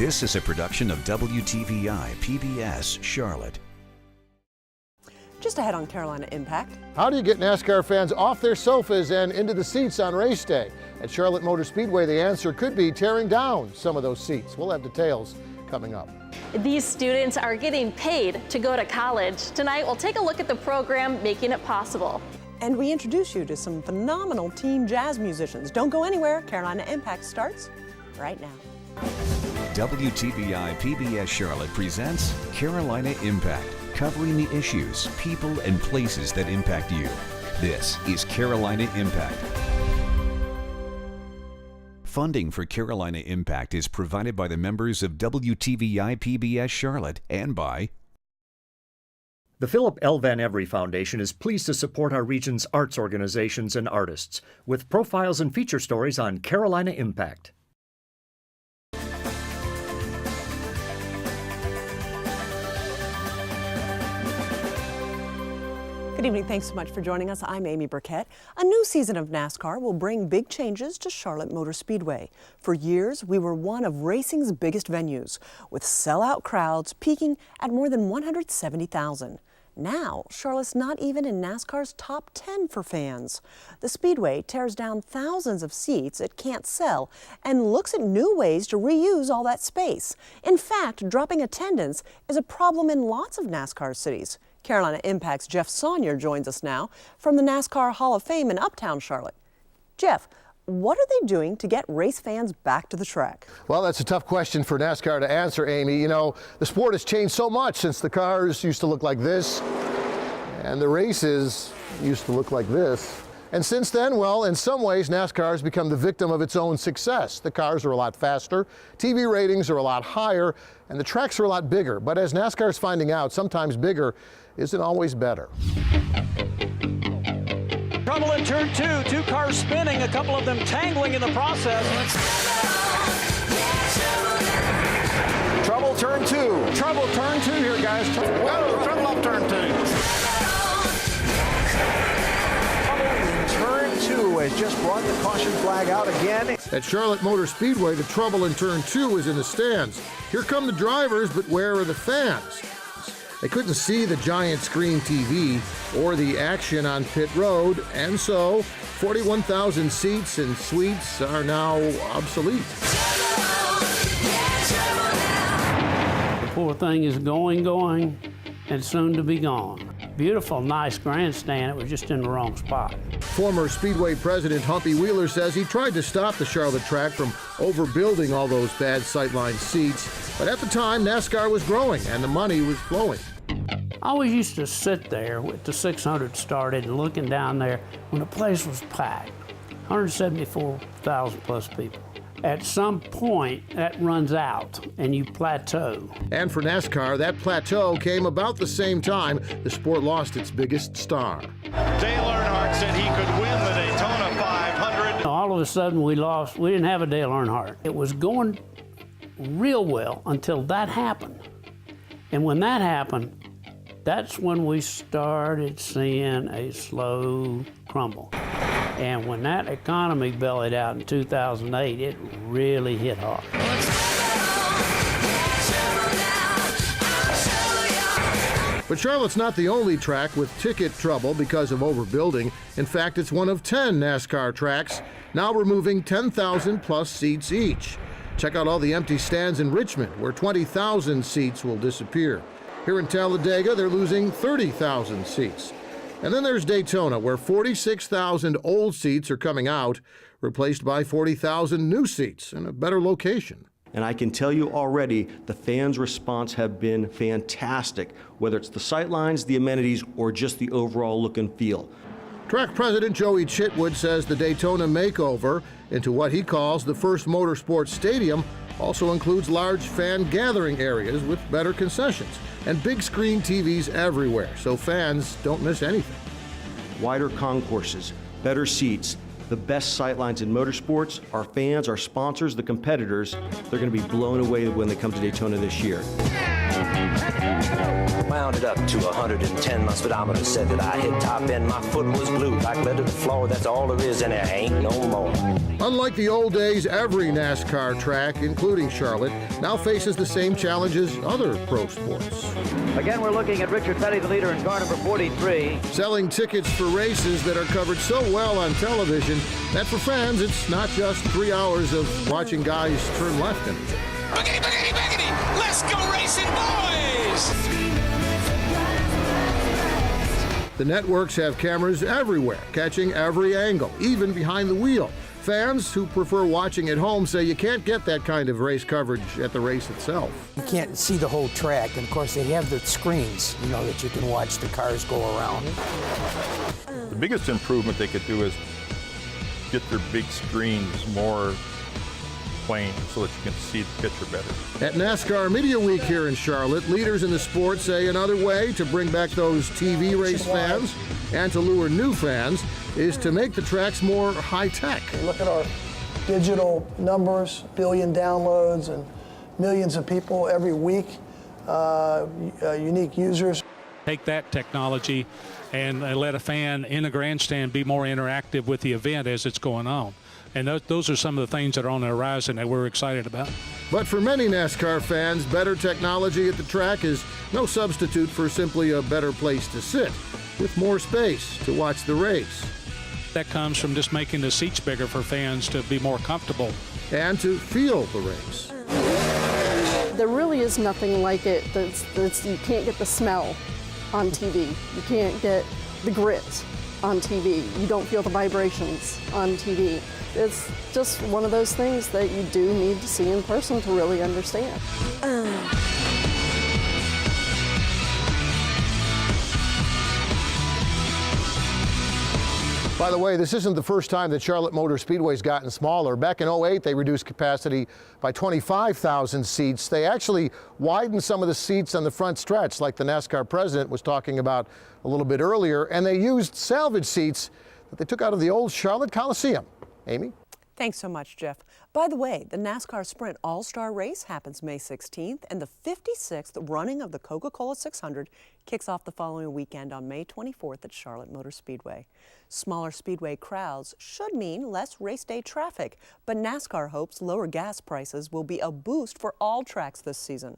This is a production of WTVI PBS Charlotte. Just ahead on Carolina Impact. How do you get NASCAR fans off their sofas and into the seats on race day? At Charlotte Motor Speedway, the answer could be tearing down some of those seats. We'll have details coming up. These students are getting paid to go to college. Tonight, we'll take a look at the program making it possible. And we introduce you to some phenomenal teen jazz musicians. Don't go anywhere. Carolina Impact starts right now. WTVI PBS Charlotte presents Carolina Impact, covering the issues, people, and places that impact you. This is Carolina Impact. Funding for Carolina Impact is provided by the members of WTVI PBS Charlotte and by the Philip L. Van Every Foundation is pleased to support our region's arts organizations and artists with profiles and feature stories on Carolina Impact. Good evening. Thanks so much for joining us. I'm Amy Burkett. A new season of NASCAR will bring big changes to Charlotte Motor Speedway. For years, we were one of racing's biggest venues, with sellout crowds peaking at more than 170,000. Now, Charlotte's not even in NASCAR's top 10 for fans. The Speedway tears down thousands of seats it can't sell and looks at new ways to reuse all that space. In fact, dropping attendance is a problem in lots of NASCAR cities. Carolina Impact's Jeff Saunier joins us now from the NASCAR Hall of Fame in Uptown Charlotte. Jeff, what are they doing to get race fans back to the track? Well, that's a tough question for NASCAR to answer, Amy. You know, the sport has changed so much since the cars used to look like this and the races used to look like this. And since then, well, in some ways, NASCAR has become the victim of its own success. The cars are a lot faster, TV ratings are a lot higher, and the tracks are a lot bigger. But as NASCAR is finding out, sometimes bigger isn't always better. Trouble in turn two cars spinning, a couple of them tangling in the process. Trouble turn two. Trouble turn two here, guys. Whoa, trouble off turn two. Turn two has just brought the caution flag out again. At Charlotte Motor Speedway, the trouble in turn two is in the stands. Here come the drivers, but where are the fans? They couldn't see the giant screen TV or the action on pit road, and so 41,000 seats and suites are now obsolete. The poor thing is going, and soon to be gone. Beautiful, nice grandstand, it was just in the wrong spot. Former Speedway president Humpy Wheeler says he tried to stop the Charlotte track from overbuilding all those bad sightline seats, but at the time NASCAR was growing and the money was flowing. I always used to sit there with the 600 started and looking down there when the place was packed, 174,000 plus people. At some point, that runs out and you plateau. And for NASCAR, that plateau came about the same time the sport lost its biggest star. Dale Earnhardt said he could win the Daytona 500. All of a sudden we didn't have a Dale Earnhardt. It was going real well until that happened. And when that happened, that's when we started seeing a slow crumble. And when that economy bellied out in 2008, it really hit hard. But Charlotte's not the only track with ticket trouble because of overbuilding. In fact, it's one of 10 NASCAR tracks now removing 10,000 plus seats each. Check out all the empty stands in Richmond, where 20,000 seats will disappear. Here in Talladega, they're losing 30,000 seats. And then there's Daytona, where 46,000 old seats are coming out, replaced by 40,000 new seats in a better location. And I can tell you already, the fans' response have been fantastic, whether it's the sightlines, the amenities, or just the overall look and feel. Track president Joey Chitwood says the Daytona makeover into what he calls the first motorsports stadium also includes large fan gathering areas with better concessions and big screen TVs everywhere, so fans don't miss anything. Wider concourses, better seats, the best sightlines in motorsports. Our fans, our sponsors, the competitors, they're going to be blown away when they come to Daytona this year. Wound it up to 110. My speedometer said that I hit top end. My foot was glued like lead to the floor. That's all there is, and there ain't no more. Unlike the old days, every NASCAR track, including Charlotte, now faces the same challenges other pro sports. Again, we're looking at Richard Petty, the leader in car number 43. Selling tickets for races that are covered so well on television that for fans, it's not just 3 hours of watching guys turn left in. Boogity, boogity, boogity! Let's go racing, boys! The networks have cameras everywhere, catching every angle, even behind the wheel. Fans who prefer watching at home say you can't get that kind of race coverage at the race itself. You can't see the whole track, and of course they have the screens, you know, that you can watch the cars go around. The biggest improvement they could do is get their big screens more plain so that you can see the picture better. At NASCAR Media Week here in Charlotte, leaders in the sport say another way to bring back those TV race fans and to lure new fans is to make the tracks more high-tech. Look at our digital numbers, billion downloads and millions of people every week, unique users. Take that technology and let a fan in the grandstand be more interactive with the event as it's going on. And those are some of the things that are on the horizon that we're excited about. But for many NASCAR fans, better technology at the track is no substitute for simply a better place to sit, with more space to watch the race. That comes from just making the seats bigger for fans to be more comfortable. And to feel the race. There really is nothing like it. You can't get the smell on TV. You can't get the grit on TV. You don't feel the vibrations on TV. It's just one of those things that you do need to see in person to really understand. By the way, this isn't the first time that Charlotte Motor Speedway's gotten smaller. Back in 2008, they reduced capacity by 25,000 seats. They actually widened some of the seats on the front stretch, like the NASCAR president was talking about a little bit earlier, and they used salvage seats that they took out of the old Charlotte Coliseum. Amy? Thanks so much, Jeff. By the way, the NASCAR Sprint All-Star Race happens May 16th, and the 56th running of the Coca-Cola 600 kicks off the following weekend on May 24th at Charlotte Motor Speedway. Smaller Speedway crowds should mean less race day traffic, but NASCAR hopes lower gas prices will be a boost for all tracks this season.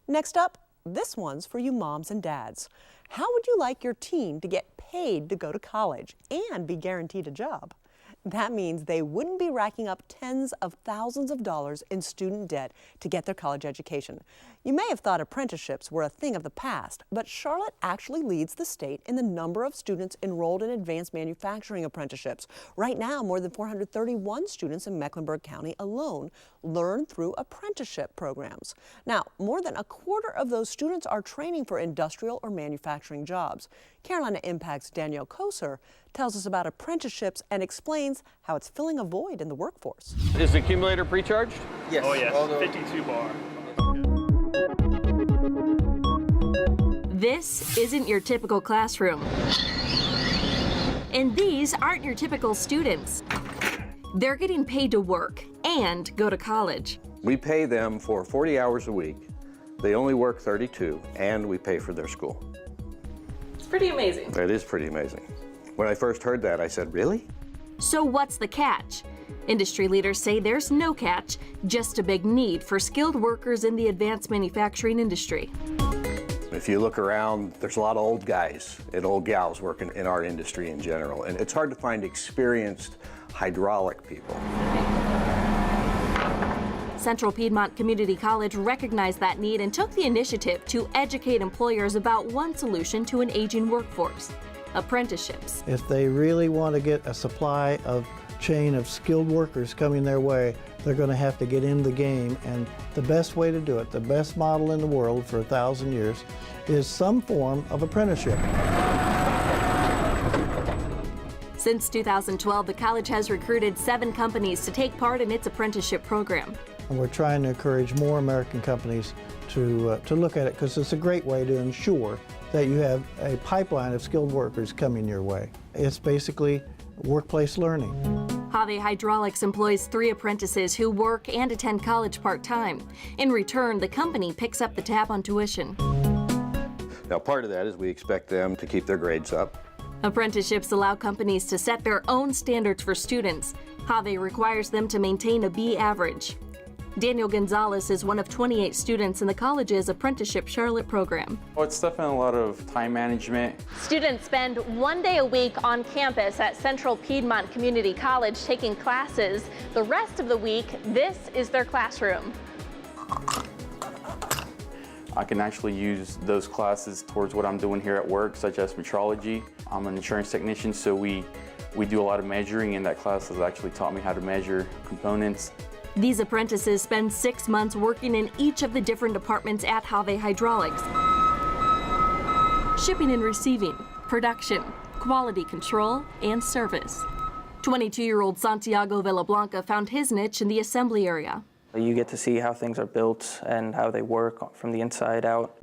Next up, this one's for you moms and dads. How would you like your teen to get paid to go to college and be guaranteed a job? That means they wouldn't be racking up tens of thousands of dollars in student debt to get their college education. You may have thought apprenticeships were a thing of the past, but Charlotte actually leads the state in the number of students enrolled in advanced manufacturing apprenticeships. Right now, more than 431 students in Mecklenburg County alone learn through apprenticeship programs. Now, more than a quarter of those students are training for industrial or manufacturing jobs. Carolina Impact's Danielle Koser tells us about apprenticeships and explains how it's filling a void in the workforce. Is the accumulator pre-charged? Yes. Oh, yes. 52 bar. This isn't your typical classroom. And these aren't your typical students. They're getting paid to work and go to college. We pay them for 40 hours a week. They only work 32, and we pay for their school. It's pretty amazing. It is pretty amazing. When I first heard that, I said, really? So what's the catch? Industry leaders say there's no catch, just a big need for skilled workers in the advanced manufacturing industry. If you look around, there's a lot of old guys and old gals working in our industry in general, and it's hard to find experienced hydraulic people. Central Piedmont Community College recognized that need and took the initiative to educate employers about one solution to an aging workforce: apprenticeships. If they really want to get a supply of chain of skilled workers coming their way, they're going to have to get in the game, and the best way to do it, the best model in the world for 1,000 years, is some form of apprenticeship. Since 2012, the college has recruited 7 companies to take part in its apprenticeship program. And we're trying to encourage more American companies to look at it, because it's a great way to ensure that you have a pipeline of skilled workers coming your way. It's basically workplace learning. Have Hydraulics employs 3 apprentices who work and attend college part-time. In return, the company picks up the tab on tuition. Now, part of that is we expect them to keep their grades up. Apprenticeships allow companies to set their own standards for students. Have requires them to maintain a B average. Daniel Gonzalez is one of 28 students in the college's Apprenticeship Charlotte program. Well, it's definitely a lot of time management. Students spend 1 day a week on campus at Central Piedmont Community College taking classes. The rest of the week, this is their classroom. I can actually use those classes towards what I'm doing here at work, such as metrology. I'm an insurance technician, so we do a lot of measuring, and that class has actually taught me how to measure components. These apprentices spend 6 months working in each of the different departments at Have Hydraulics. Shipping and receiving, production, quality control, and service. 22-year-old Santiago Villablanca found his niche in the assembly area. You get to see how things are built and how they work from the inside out.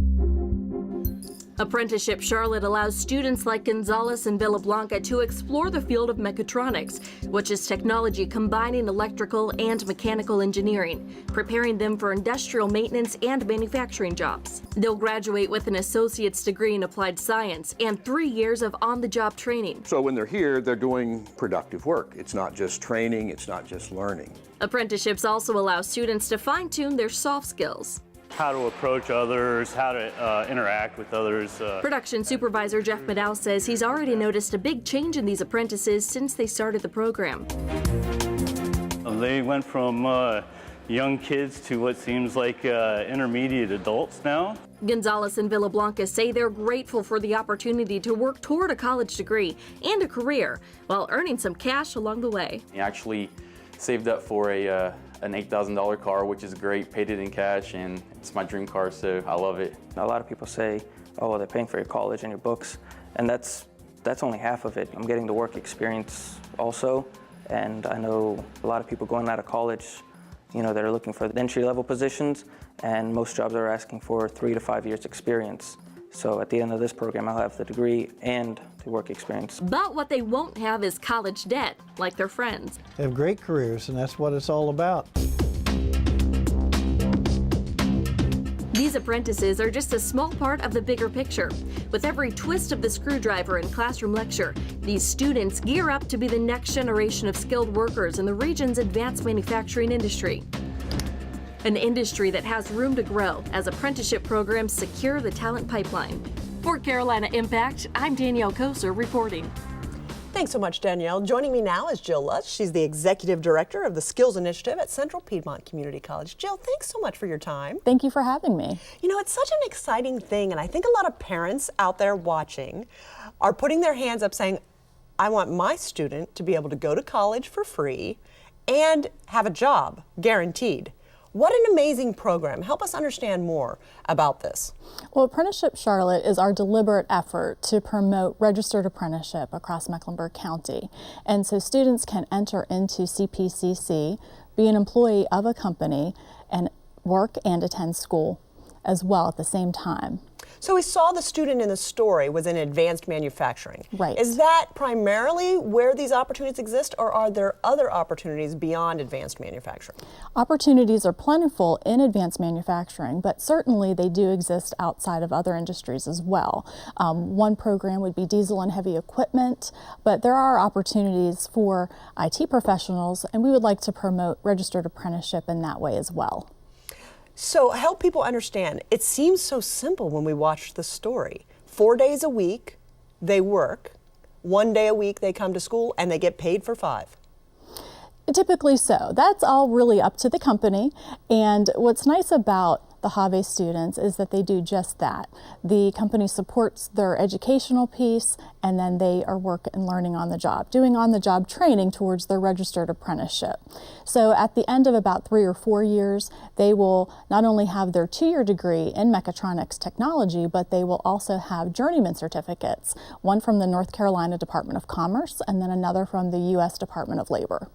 Apprenticeship Charlotte allows students like Gonzalez and Villablanca to explore the field of mechatronics, which is technology combining electrical and mechanical engineering, preparing them for industrial maintenance and manufacturing jobs. They'll graduate with an associate's degree in applied science and 3 years of on-the-job training. So when they're here, they're doing productive work. It's not just training, it's not just learning. Apprenticeships also allow students to fine-tune their soft skills. How to approach others, how to interact with others. Production supervisor Jeff Madow says he's already noticed a big change in these apprentices since they started the program. They went from young kids to what seems like intermediate adults now. Gonzalez and Villablanca say they're grateful for the opportunity to work toward a college degree and a career while earning some cash along the way. I actually saved up for an $8,000 car, which is great, paid it in cash, and it's my dream car, so I love it. A lot of people say, oh, well, they're paying for your college and your books, and that's only half of it. I'm getting the work experience also, and I know a lot of people going out of college, you know, that are looking for entry-level positions, and most jobs are asking for 3 to 5 years experience. So at the end of this program, I'll have the degree and the work experience. But what they won't have is college debt, like their friends. They have great careers, and that's what it's all about. These apprentices are just a small part of the bigger picture. With every twist of the screwdriver in classroom lecture, these students gear up to be the next generation of skilled workers in the region's advanced manufacturing industry. An industry that has room to grow as apprenticeship programs secure the talent pipeline. For Carolina Impact, I'm Danielle Koser reporting. Thanks so much, Danielle. Joining me now is Jill Lutz. She's the Executive Director of the Skills Initiative at Central Piedmont Community College. Jill, thanks so much for your time. Thank you for having me. You know, it's such an exciting thing, and I think a lot of parents out there watching are putting their hands up saying, I want my student to be able to go to college for free and have a job, guaranteed. What an amazing program. Help us understand more about this. Well, Apprenticeship Charlotte is our deliberate effort to promote registered apprenticeship across Mecklenburg County. And so students can enter into CPCC, be an employee of a company, and work and attend school as well at the same time. So we saw the student in the story was in advanced manufacturing. Right. Is that primarily where these opportunities exist, or are there other opportunities beyond advanced manufacturing? Opportunities are plentiful in advanced manufacturing, but certainly they do exist outside of other industries as well. One program would be diesel and heavy equipment, but there are opportunities for IT professionals, and we would like to promote registered apprenticeship in that way as well. So help people understand, it seems so simple when we watch the story. 4 days a week, they work. 1 day a week, they come to school, and they get paid for 5. Typically so. That's all really up to the company. And what's nice about the Have students is that they do just that. The company supports their educational piece, and then they are work and learning on the job, doing on-the-job training towards their registered apprenticeship. So at the end of about 3 or 4 years, they will not only have their 2-year degree in mechatronics technology, but they will also have journeyman certificates, one from the North Carolina Department of Commerce and then another from the U.S. Department of Labor.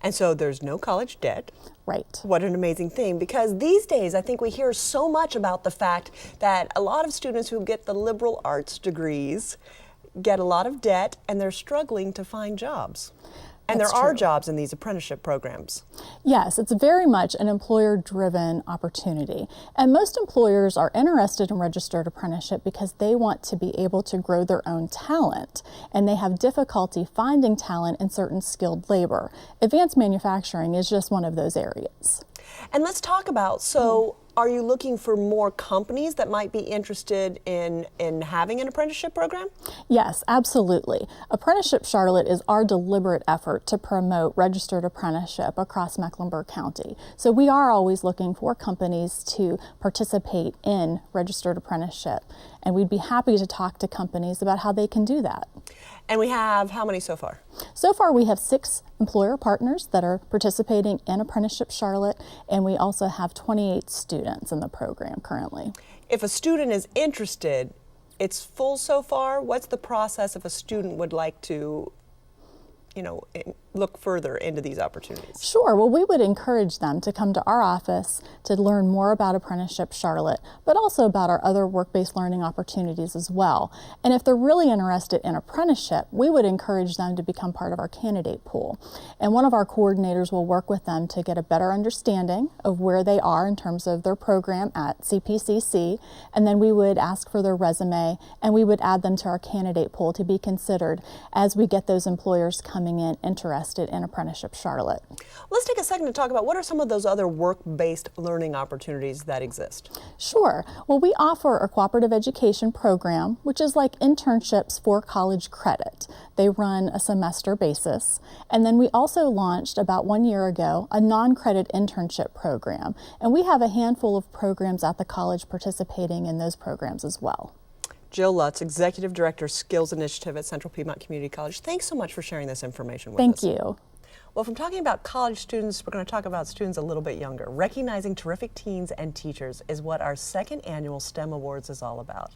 And so there's no college debt. Right. What an amazing thing, because these days I think we hear so much about the fact that a lot of students who get the liberal arts degrees get a lot of debt and they're struggling to find jobs. And That's there are true. jobs in these apprenticeship programs. Yes, it's very much an employer-driven opportunity. And most employers are interested in registered apprenticeship because they want to be able to grow their own talent. And they have difficulty finding talent in certain skilled labor. Advanced manufacturing is just one of those areas. And let's talk about, so are you looking for more companies that might be interested in having an apprenticeship program? Yes, absolutely. Apprenticeship Charlotte is our deliberate effort to promote registered apprenticeship across Mecklenburg County. So we are always looking for companies to participate in registered apprenticeship. And we'd be happy to talk to companies about how they can do that. And we have how many so far? So far we have 6 employer partners that are participating in Apprenticeship Charlotte, and we also have 28 students in the program currently. If a student is interested, it's full so far. What's the process if a student would like to, look further into these opportunities? Sure. Well, we would encourage them to come to our office to learn more about Apprenticeship Charlotte, but also about our other work-based learning opportunities as well. And if they're really interested in apprenticeship, we would encourage them to become part of our candidate pool. And one of our coordinators will work with them to get a better understanding of where they are in terms of their program at CPCC, and then we would ask for their resume and we would add them to our candidate pool to be considered as we get those employers coming in interested in Apprenticeship Charlotte. Let's take a second to talk about what are some of those other work-based learning opportunities that exist. Sure. Well, we offer a cooperative education program, which is like internships for college credit. They run a semester basis. And then we also launched about 1 year ago a non-credit internship program. And we have a handful of programs at the college participating in those programs as well. Jill Lutz, Executive Director, Skills Initiative at Central Piedmont Community College. Thanks so much for sharing this information with us. Thank you. Well, from talking about college students, we're going to talk about students a little bit younger. Recognizing terrific teens and teachers is what our 2nd annual STEM Awards is all about.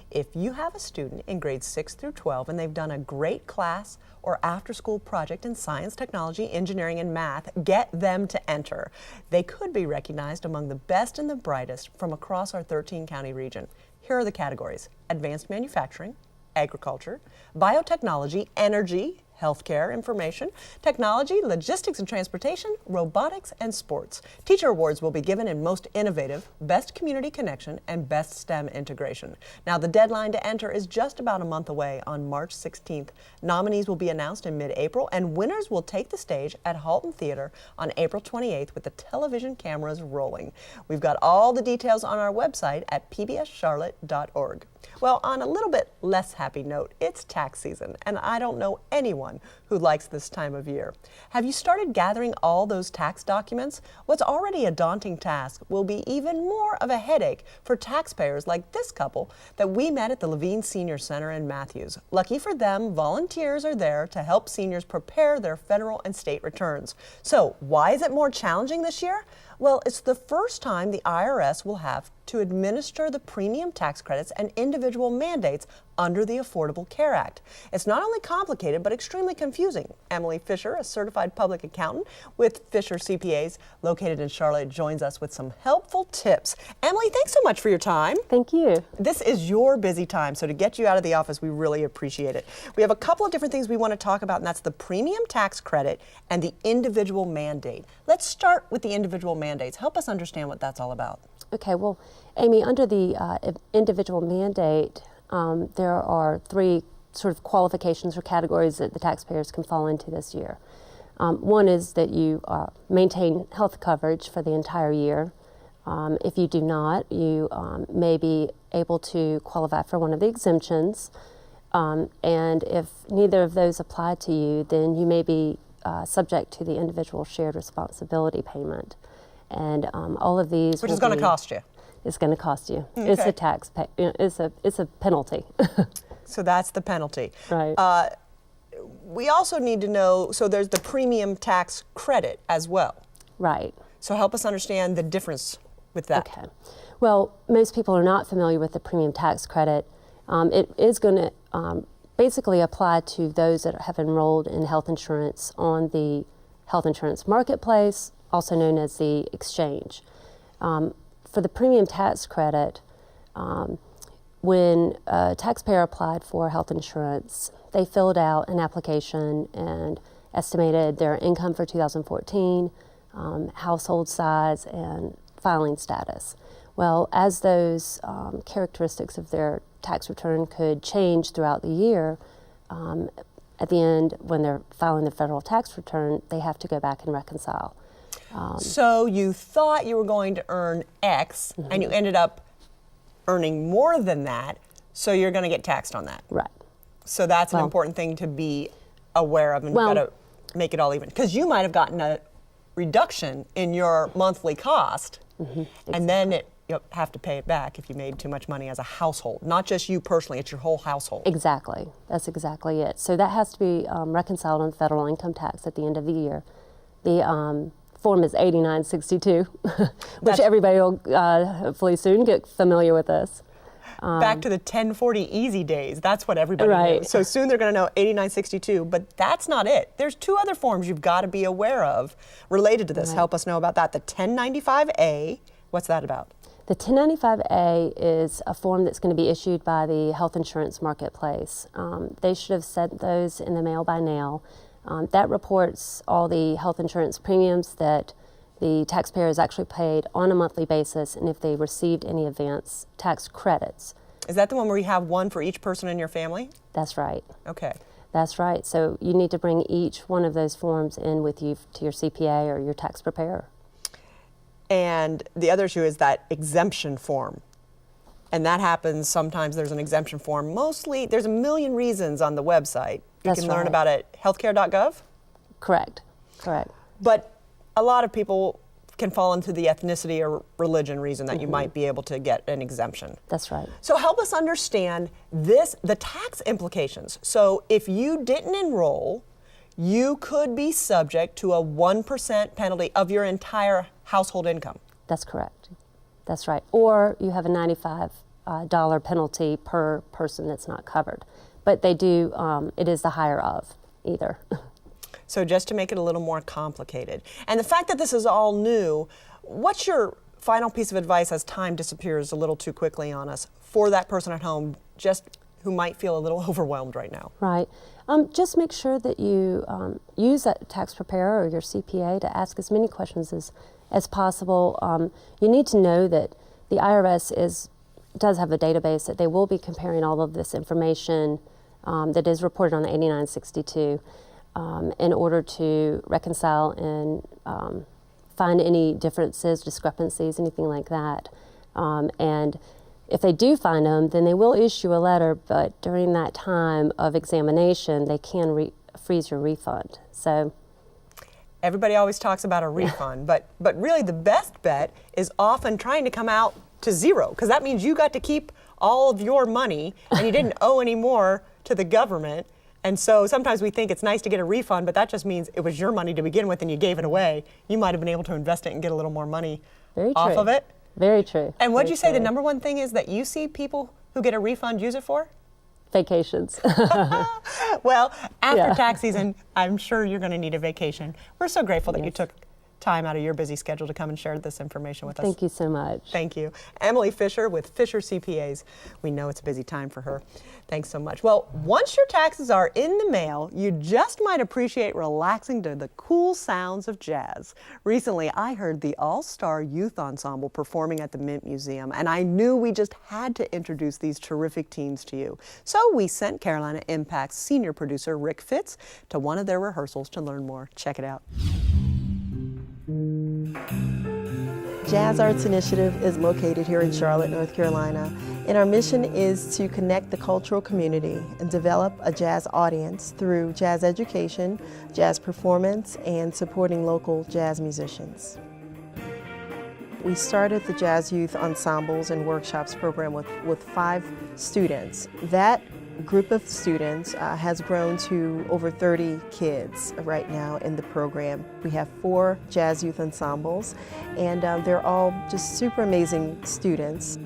If you have a student in grades 6 through 12 and they've done a great class or after-school project in science, technology, engineering, and math, get them to enter. They could be recognized among the best and the brightest from across our 13-county region. Here are the categories: advanced manufacturing, agriculture, biotechnology, energy, healthcare, information, technology, logistics and transportation, robotics, and sports. Teacher awards will be given in most innovative, best community connection, and best STEM integration. Now, the deadline to enter is just about a month away on March 16th. Nominees will be announced in mid-April, and winners will take the stage at Halton Theater on April 28th with the television cameras rolling. We've got all the details on our website at pbscharlotte.org. Well, on a little bit less happy note, it's tax season, and I don't know anyone who likes this time of year. Have you started gathering all those tax documents? What's already a daunting task will be even more of a headache for taxpayers like this couple that we met at the Levine Senior Center in Matthews. Lucky for them, volunteers are there to help seniors prepare their federal and state returns. So, why is it more challenging this year? Well, it's the first time the IRS will have to administer the premium tax credits and individual mandates under the Affordable Care Act. It's not only complicated, but extremely confusing. Emily Fisher, a certified public accountant with Fisher CPAs located in Charlotte, joins us with some helpful tips. Emily, thanks so much for your time. Thank you. This is your busy time, so to get you out of the office, we really appreciate it. We have a couple of different things we want to talk about, and that's the premium tax credit and the individual mandate. Let's start with the individual mandates. Help us understand what that's all about. Okay, well, Amy, under the individual mandate, there are 3 sort of qualifications or categories that the taxpayers can fall into this year. One is that you maintain health coverage for the entire year. If you do not, you may be able to qualify for one of the exemptions. And if neither of those apply to you, then you may be subject to the individual shared responsibility payment. And all of these, which is going to cost you. It's going to cost you. Okay. It's a tax. It's a penalty. So that's the penalty. Right. We also need to know. So there's the premium tax credit as well. Right. So help us understand the difference with that. Okay. Well, most people are not familiar with the premium tax credit. It is going to basically apply to those that have enrolled in health insurance on the health insurance marketplace, also known as the exchange. For the premium tax credit, when a taxpayer applied for health insurance, they filled out an application and estimated their income for 2014, household size, and filing status. Well, as those characteristics of their tax return could change throughout the year, at the end, when they're filing the federal tax return, they have to go back and reconcile. So you thought you were going to earn X, and you ended up earning more than that, so you're going to get taxed on that. Right. So that's an important thing to be aware of, and you've got to make it all even. Because you might have gotten a reduction in your monthly cost, and then you'll have to pay it back if you made too much money as a household. Not just you personally, it's your whole household. Exactly. That's exactly it. So that has to be reconciled on federal income tax at the end of the year. The form is 8962, which everybody will hopefully soon get familiar with this. Back to the 1040 easy days. That's what everybody knows. So soon they're going to know 8962, but that's not it. There's two other forms you've got to be aware of related to this. Help us know about that. The 1095A, what's that about? The 1095A is a form that's going to be issued by the health insurance marketplace. They should have sent those in the mail by now. That reports all the health insurance premiums that the taxpayer has actually paid on a monthly basis, and if they received any advance tax credits. Is that the one where you have one for each person in your family? That's right. Okay. That's right. So you need to bring each one of those forms in with you to your CPA or your tax preparer. And the other issue is that exemption form. And that happens sometimes. There's an exemption form. Mostly, there's a million reasons on the website. You can learn about it at healthcare.gov? Correct. Correct. But a lot of people can fall into the ethnicity or religion reason that you might be able to get an exemption. That's right. So help us understand the tax implications. So if you didn't enroll, you could be subject to a 1% penalty of your entire household income. That's correct. That's right. Or you have a $95 penalty per person that's not covered. But they do, it is the higher of either. So just to make it a little more complicated. And the fact that this is all new, what's your final piece of advice as time disappears a little too quickly on us for that person at home just who might feel a little overwhelmed right now? Right. Just make sure that you use that tax preparer or your CPA to ask as many questions as possible. You need to know that the IRS does have a database that they will be comparing all of this information that is reported on the 8962 in order to reconcile and find any differences, discrepancies, anything like that. And if they do find them, then they will issue a letter, but during that time of examination, they can freeze your refund. So everybody always talks about a refund, but really the best bet is often trying to come out to zero, because that means you got to keep all of your money and you didn't owe any more to the government. And so sometimes we think it's nice to get a refund, but that just means it was your money to begin with and you gave it away. You might have been able to invest it and get a little more money off of it. Very true. And what'd you say the number one thing is that you see people who get a refund use it for? Vacations. Well, after tax season, I'm sure you're going to need a vacation. We're so grateful that you took time out of your busy schedule to come and share this information with us. Thank you so much. Thank you. Emily Fisher with Fisher CPAs. We know it's a busy time for her. Thanks so much. Well, once your taxes are in the mail, you just might appreciate relaxing to the cool sounds of jazz. Recently, I heard the All-Star Youth Ensemble performing at the Mint Museum, and I knew we just had to introduce these terrific teens to you. So we sent Carolina Impact's senior producer, Rick Fitz, to one of their rehearsals to learn more. Check it out. Jazz Arts Initiative is located here in Charlotte, North Carolina, and our mission is to connect the cultural community and develop a jazz audience through jazz education, jazz performance, and supporting local jazz musicians. We started the Jazz Youth Ensembles and Workshops program with 5 students. That group of students has grown to over 30 kids right now in the program. We have 4 Jazz Youth Ensembles, and they're all just super amazing students.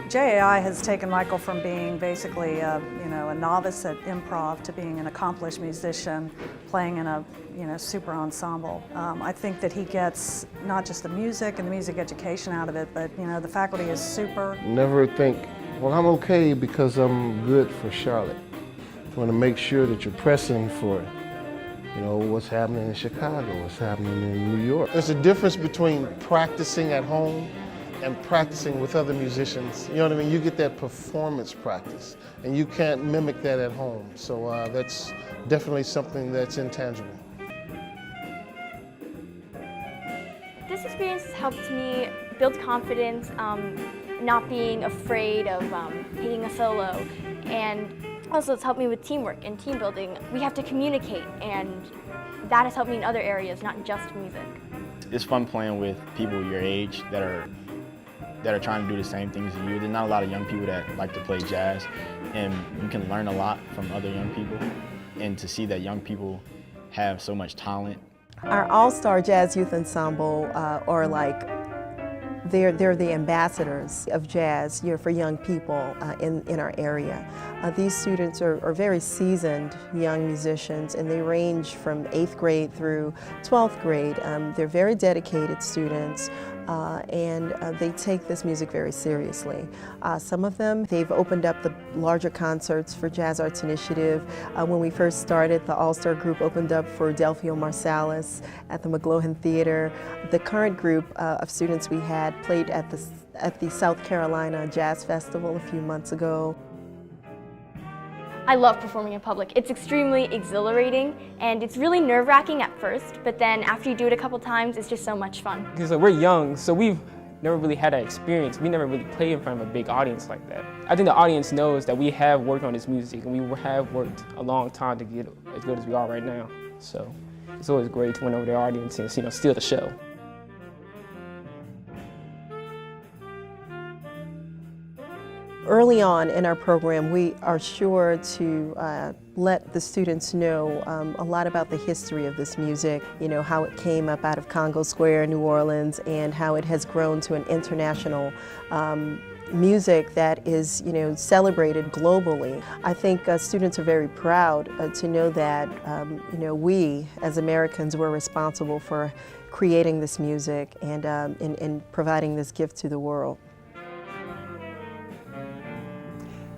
JAI has taken Michael from being basically a novice at improv to being an accomplished musician playing in a super ensemble. I think that he gets not just the music and the music education out of it, but the faculty is super. Never think, well, I'm okay because I'm good for Charlotte. You want to make sure that you're pressing for, what's happening in Chicago, what's happening in New York. There's a difference between practicing at home and practicing with other musicians. You know what I mean? You get that performance practice, and you can't mimic that at home. So that's definitely something that's intangible. This experience has helped me build confidence, not being afraid of hitting a solo, and also it's helped me with teamwork and team building. We have to communicate, and that has helped me in other areas, not just music. It's fun playing with people your age that are trying to do the same things as you. There's not a lot of young people that like to play jazz, and you can learn a lot from other young people, and to see that young people have so much talent. Our All-Star Jazz Youth Ensemble are like, they're the ambassadors of jazz for young people in our area. These students are very seasoned young musicians, and they range from 8th grade through 12th grade. They're very dedicated students, and they take this music very seriously. Some of them, they've opened up the larger concerts for Jazz Arts Initiative. When we first started, the All-Star group opened up for Delphio Marsalis at the McLohan Theater. The current group of students we had played at the South Carolina Jazz Festival a few months ago. I love performing in public. It's extremely exhilarating, and it's really nerve-wracking at first, but then after you do it a couple times, it's just so much fun. Because we're young, so we've never really had that experience. We never really played in front of a big audience like that. I think the audience knows that we have worked on this music, and we have worked a long time to get as good as we are right now. So it's always great to win over the audience and steal the show. Early on in our program, we are sure to let the students know a lot about the history of this music, how it came up out of Congo Square, New Orleans, and how it has grown to an international music that is, celebrated globally. I think students are very proud to know that, we as Americans were responsible for creating this music and in providing this gift to the world.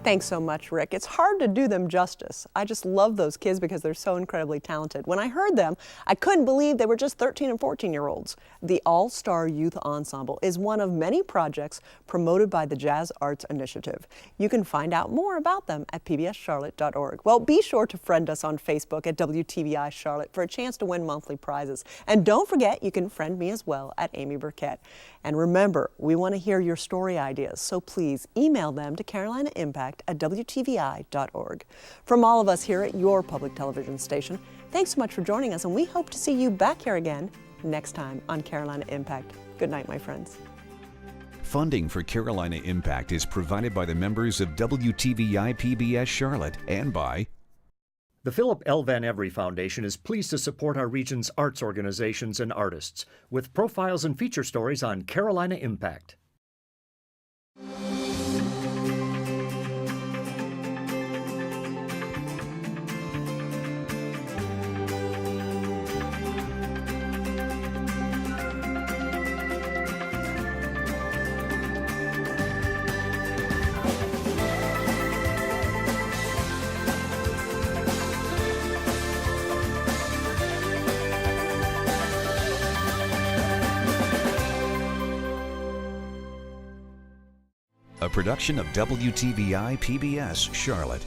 Thanks so much, Rick. It's hard to do them justice. I just love those kids because they're so incredibly talented. When I heard them, I couldn't believe they were just 13 and 14-year-olds. The All-Star Youth Ensemble is one of many projects promoted by the Jazz Arts Initiative. You can find out more about them at pbscharlotte.org. Well, be sure to friend us on Facebook at WTVI Charlotte for a chance to win monthly prizes. And don't forget, you can friend me as well at Amy Burkett. And remember, we want to hear your story ideas, so please email them to carolinaImpact@WTVI.org. From all of us here at your public television station, thanks so much for joining us, and we hope to see you back here again next time on Carolina Impact. Good night, my friends. Funding for Carolina Impact is provided by the members of WTVI PBS Charlotte and by the Philip L. Van Every Foundation is pleased to support our region's arts organizations and artists with profiles and feature stories on Carolina Impact. A production of WTVI PBS Charlotte.